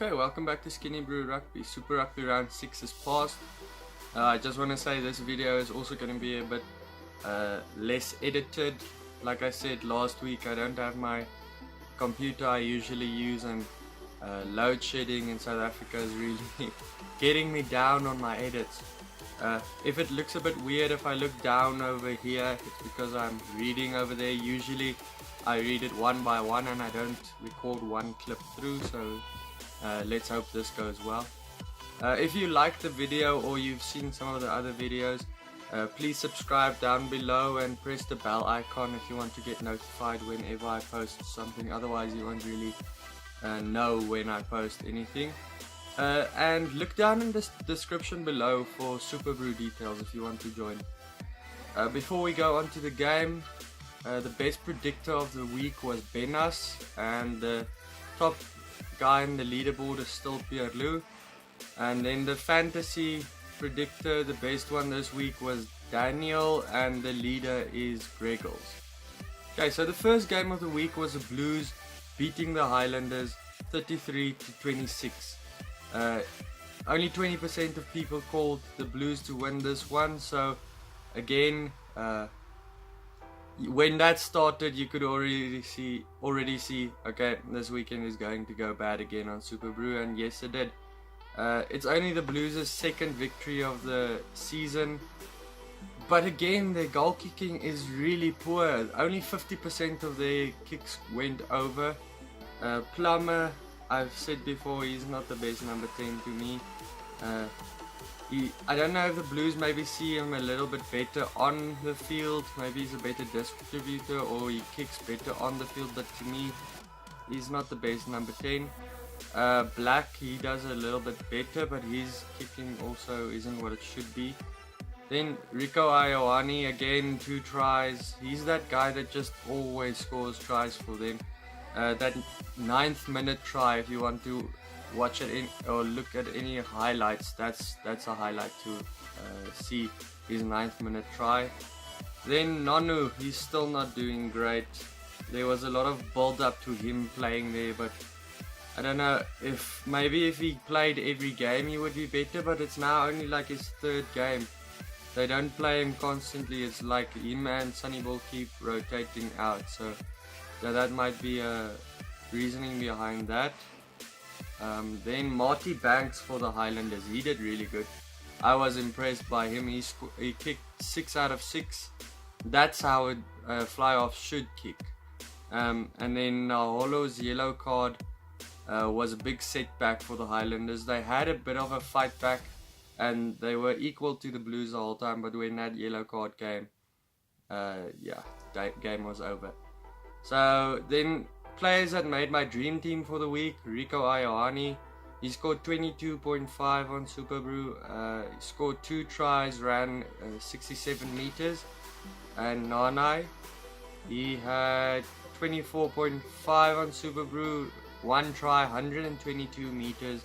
Okay, welcome back to Skinnybru Rugby. Super Rugby round 6 is passed. I just want to say this video is also going to be a bit less edited. Like I said last week, I don't have my computer I usually use, and load shedding in South Africa is really getting me down on my edits. If it looks a bit weird if I look down over here, it's because I'm reading over there. Usually I read it one by one and I don't record one clip through, so let's hope this goes well. If you liked the video or you've seen some of the other videos, please subscribe down below and press the bell icon if you want to get notified whenever I post something. Otherwise you won't really know when I post anything. And look down in the description below for Superbru details if you want to join. Before we go on to the game, the best predictor of the week was Benas, and the top guy in the leaderboard is still Superbru. And then the fantasy predictor, the best one this week was Daniel, and the leader is Greggles. Okay, so the first game of the week was the Blues beating the Highlanders 33-26. Only 20% of people called the Blues to win this one, so again, when that started you could already see okay, this weekend is going to go bad again on Superbru, and yes it did. It's only the Blues' second victory of the season, but again their goal kicking is really poor. Only 50% of their kicks went over. Plummer, I've said before, he's not the best number 10 to me. I don't know if the Blues maybe see him a little bit better on the field. Maybe he's a better distributor or he kicks better on the field, but to me he's not the best number 10. Black, he does a little bit better, but his kicking also isn't what it should be. Then Rico Ioane, again 2 tries. He's that guy that just always scores tries for them. That 9th minute try, if you want to watch it or look at any highlights, that's a highlight to see his 9th minute try. Then Nonu, he's still not doing great. There was a lot of build up to him playing there, but I don't know, if maybe if he played every game he would be better, but it's now only like his 3rd game. They don't play him constantly. It's like him and Sunnyball keep rotating out, so that might be a reasoning behind that. Then Marty Banks for the Highlanders, he did really good. I was impressed by him. He kicked 6 out of 6. That's how a fly-off should kick. And then Holo's yellow card was a big setback for the Highlanders. They had a bit of a fight back and they were equal to the Blues the whole time, but when that yellow card came, yeah, that game was over. So then players that made my dream team for the week: Rico Ioane, he scored 22.5 on Superbru. He scored 2 tries, ran 67 meters. And Nanai, he had 24.5 on Superbru, 1 try, 122 meters,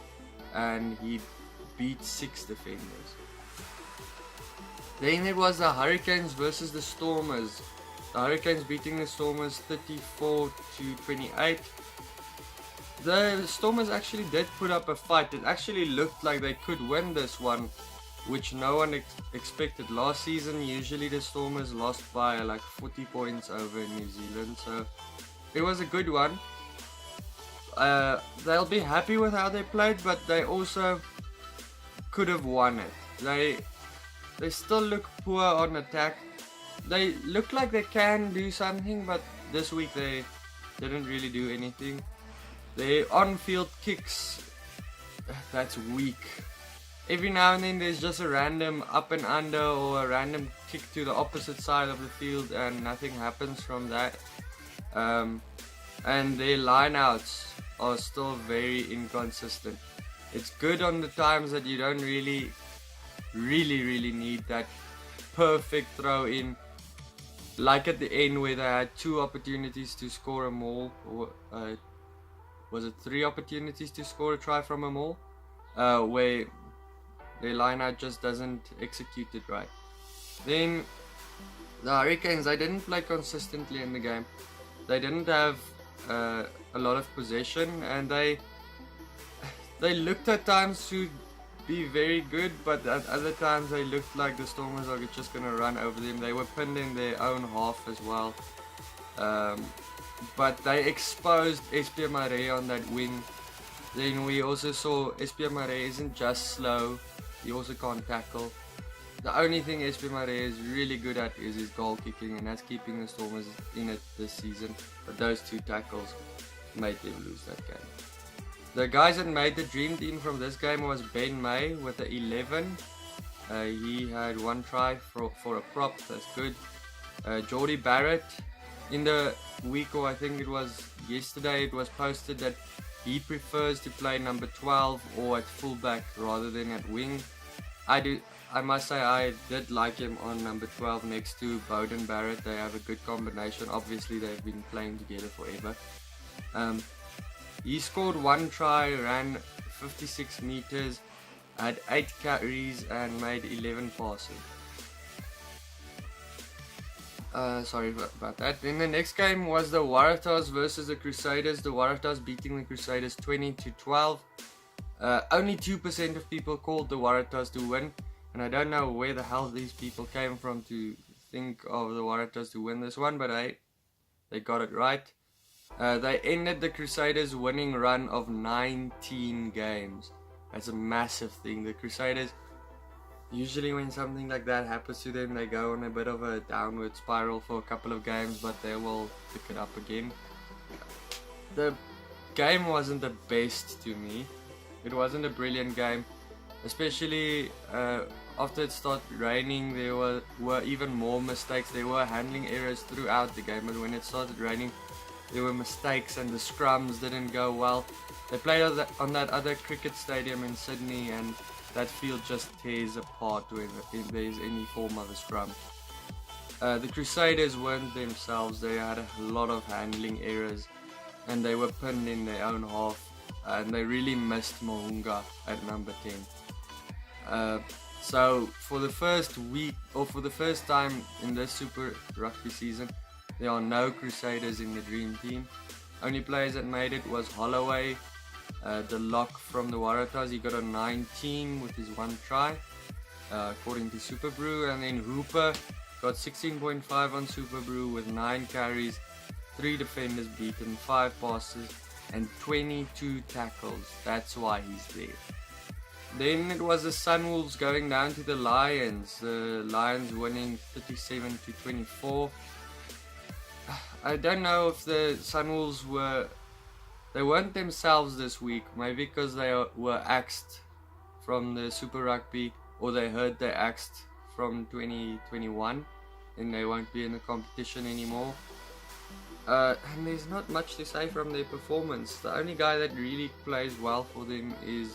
and he beat 6 defenders. Then it was the Hurricanes versus the Stormers. The Hurricanes beating the Stormers 34-28. The Stormers actually did put up a fight. It actually looked like they could win this one, which no one expected. Last season usually the Stormers lost by like 40 points over New Zealand, so it was a good one. They'll be happy with how they played, but they also could have won it. They still look poor on attack. They look like they can do something, but this week they didn't really do anything. Their on-field kicks, that's weak. Every now and then there's just a random up and under or a random kick to the opposite side of the field and nothing happens from that. And their lineouts are still very inconsistent. It's good on the times that you don't really need that perfect throw in, like at the end where they had 2 opportunities to score a maul, or was it 3 opportunities to score a try from a maul, where their lineout just doesn't execute it right. Then the Hurricanes, they didn't play consistently in the game. They didn't have a lot of possession, and they looked at times to be very good, but at other times they looked like the Stormers are just going to run over them. They were pinned in their own half as well. But they exposed SP Mare on that wing. Then we also saw SP Mare isn't just slow, he also can't tackle. The only thing SP Mare is really good at is his goal kicking, and that's keeping the Stormers in it this season. But those 2 tackles made them lose that game. The guys that made the dream team from this game was Ben May with the 11. He had 1 try for a prop, that's good. Jordy Barrett, in the week, or I think it was yesterday, it was posted that he prefers to play number 12 or at fullback rather than at wing. I must say I did like him on number 12 next to Bowden Barrett. They have a good combination. Obviously they've been playing together forever. He scored 1 try, ran 56 meters, had 8 carries and made 11 passes. Sorry about that. Then the next game was the Waratahs versus the Crusaders. The Waratahs beating the Crusaders 20-12. Only 2% of people called the Waratahs to win, and I don't know where the hell these people came from to think of the Waratahs to win this one, but they got it right. They ended the Crusaders' winning run of 19 games. That's a massive thing. The Crusaders, usually when something like that happens to them, they go on a bit of a downward spiral for a couple of games, but they will pick it up again. The game wasn't the best to me. It wasn't a brilliant game, especially after it started raining. There were even more mistakes. There were handling errors throughout the game, but when it started raining, there were mistakes and the scrums didn't go well. They played on that other cricket stadium in Sydney, and that field just tears apart when there's any form of a scrum. The Crusaders weren't themselves. They had a lot of handling errors and they were pinned in their own half, and they really missed Mohunga at number 10. So for the first week, or for the first time in this Super Rugby season, there are no Crusaders in the dream team. Only players that made it was Holloway, the lock from the Waratahs. He got a 19 with his 1 try, according to Superbru. And then Hooper got 16.5 on Superbru with 9 carries, 3 defenders beaten, 5 passes and 22 tackles. That's why he's there. Then it was the Sunwolves going down to the Lions. The Lions winning 37-24. I don't know if the Sunwolves weren't themselves this week. Maybe because they were axed from the Super Rugby, or they heard they axed from 2021 and they won't be in the competition anymore. And there's not much to say from their performance. The only guy that really plays well for them is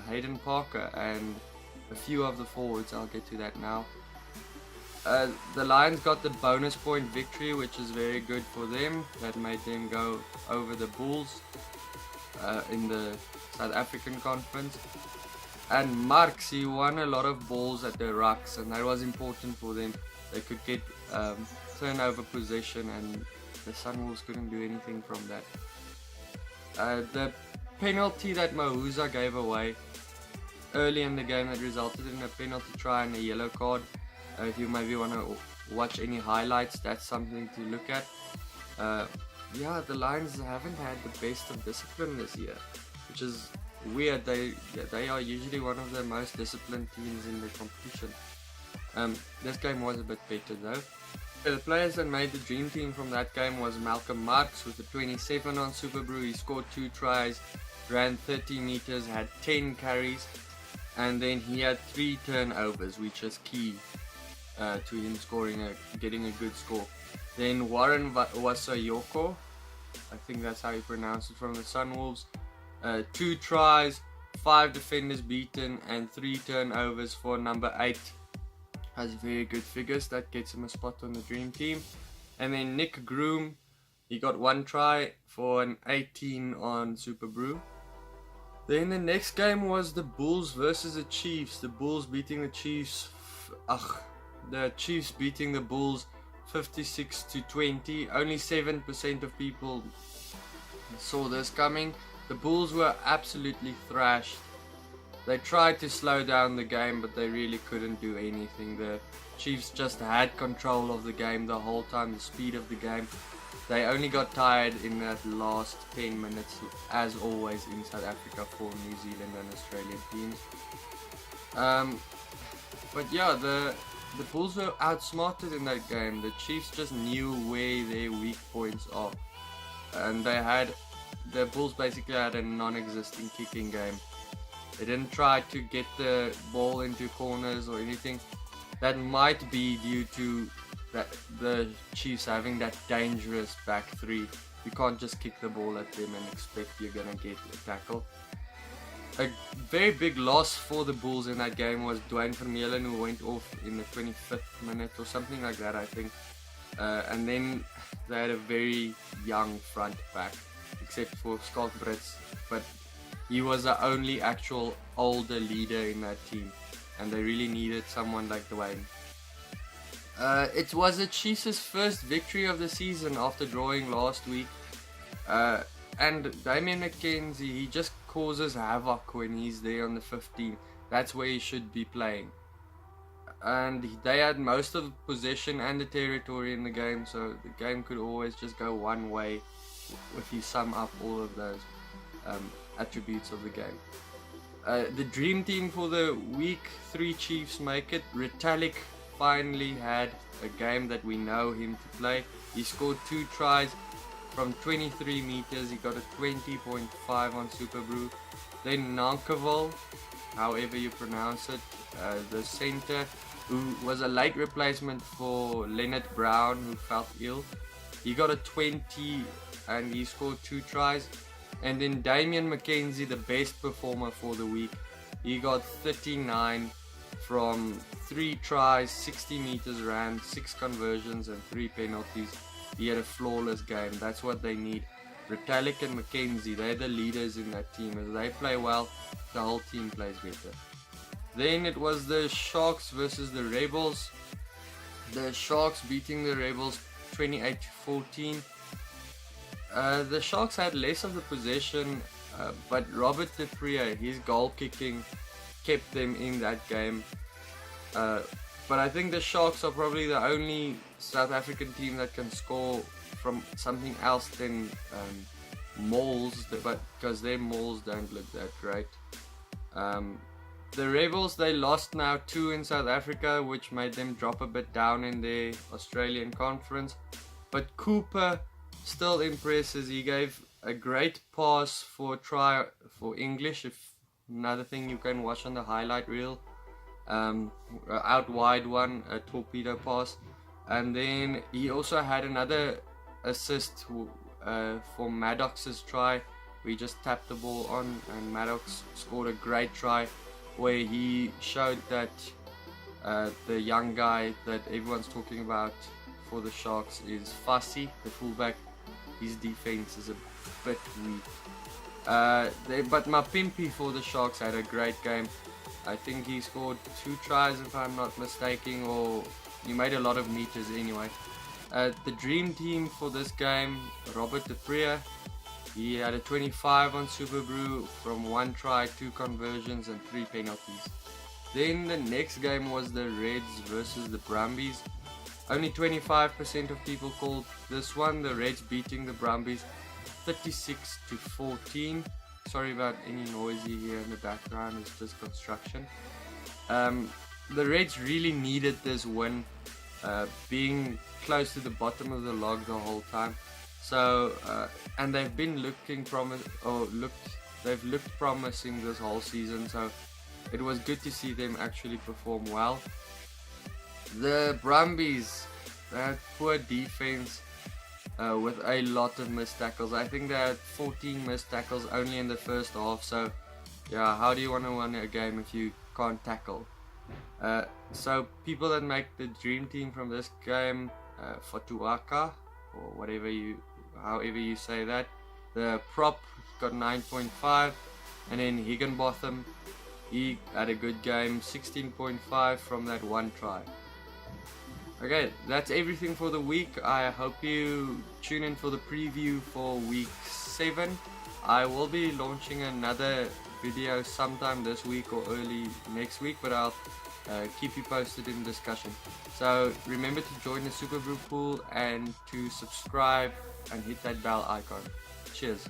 Hayden Parker and a few of the forwards. I'll get to that now. The Lions got the bonus point victory, which is very good for them. That made them go over the Bulls in the South African conference. And Marx, he won a lot of balls at the rucks, and that was important for them. They could get turnover possession, and the Sunwolves couldn't do anything from that. The penalty that Mahuza gave away early in the game that resulted in a penalty try and a yellow card. If you maybe want to watch any highlights, that's something to look at. Yeah, the Lions haven't had the best of discipline this year, which is weird. They are usually one of the most disciplined teams in the competition. This game was a bit better though. The players that made the dream team from that game was Malcolm Marx with a 27 on Superbru. He scored 2 tries, ran 30 meters, had 10 carries, and then he had 3 turnovers, which is key to him getting a good score. Then Warren Wasayoko, I think that's how you pronounce it, from the Sunwolves, 2 tries, 5 defenders beaten and 3 turnovers for number 8. Has very good figures. That gets him a spot on the dream team. And then Nick Groom, he got 1 try for an 18 on Superbru. Then the next game was the Bulls versus the Chiefs. The Bulls beating the Chiefs. The Chiefs beating the Bulls 56-20. Only 7% of people saw this coming. the Bulls were absolutely thrashed. They tried to slow down the game, but they really couldn't do anything. The Chiefs just had control of the game the whole time, the speed of the game. They only got tired in that last 10 minutes, as always in South Africa for New Zealand and Australian teams. But yeah, the Bulls were outsmarted in that game. The Chiefs just knew where their weak points are. And the Bulls basically had a non-existing kicking game. They didn't try to get the ball into corners or anything. That might be due to the Chiefs having that dangerous back three. You can't just kick the ball at them and expect you're gonna get a tackle. A very big loss for the Bulls in that game was Dwayne Vermeulen, who went off in the 25th minute or something like that, I think. And then they had a very young front back, except for Schalk Brits, but he was the only actual older leader in that team, and they really needed someone like Dwayne. It was the Chiefs' first victory of the season after drawing last week. And Damian McKenzie, he just causes havoc when he's there on the 15. That's where he should be playing. And they had most of the possession and the territory in the game, so the game could always just go one way if you sum up all of those attributes of the game. The dream team for the week 3 Chiefs make it. Retallick finally had a game that we know him to play. He scored 2 tries from 23 meters. He got a 20.5 on Superbru. Then Nankivell, however you pronounce it, the center, who was a late replacement for Leonard Brown, who felt ill. He got a 20 and he scored 2 tries. And then Damian McKenzie, the best performer for the week, he got 39 from 3 tries, 60 meters ran, 6 conversions and 3 penalties. He had a flawless game. That's what they need. Retallick and McKenzie, they're the leaders in that team. As they play well, the whole team plays better. Then it was the Sharks versus the Rebels. The Sharks beating the Rebels 28-14. The Sharks had less of the possession, but Robert de Pree, his goal kicking, kept them in that game. But I think the Sharks are probably the only South African team that can score from something else than mauls, but because their mauls don't look that great. The Rebels, they lost now 2 in South Africa, which made them drop a bit down in their Australian conference. But Cooper still impresses. He gave a great pass for a try for English, if another thing you can watch on the highlight reel. Out wide one, a torpedo pass. And then he also had another assist for Maddox's try, where he just tapped the ball on, and Maddox scored a great try where he showed that the young guy that everyone's talking about for the Sharks is Fassi, the fullback. His defense is a bit weak. But Mapimpi for the Sharks had a great game. I think he scored 2 tries if I'm not mistaken, or he made a lot of meters anyway. The dream team for this game, Robert de Pree, he had a 25 on Superbru from 1 try, 2 conversions and 3 penalties. Then the next game was the Reds versus the Brumbies. Only 25% of people called this one. The Reds beating the Brumbies 36-14. Sorry about any noisy here in the background, it's just construction. The Reds really needed this win, being close to the bottom of the log the whole time. So, and they've been they've looked promising this whole season. So, it was good to see them actually perform well. The Brumbies, they had poor defense with a lot of missed tackles. I think they had 14 missed tackles only in the first half. So, yeah, how do you want to win a game if you can't tackle? So, people that make the dream team from this game, Fatuaka, or however you say that, the prop got 9.5, and then Higginbotham, he had a good game, 16.5 from that 1 try. Okay, that's everything for the week. I hope you tune in for the preview for week 7. I will be launching another video sometime this week or early next week, but I'll keep you posted in discussion. So remember to join the Superbru pool and to subscribe and hit that bell icon. Cheers.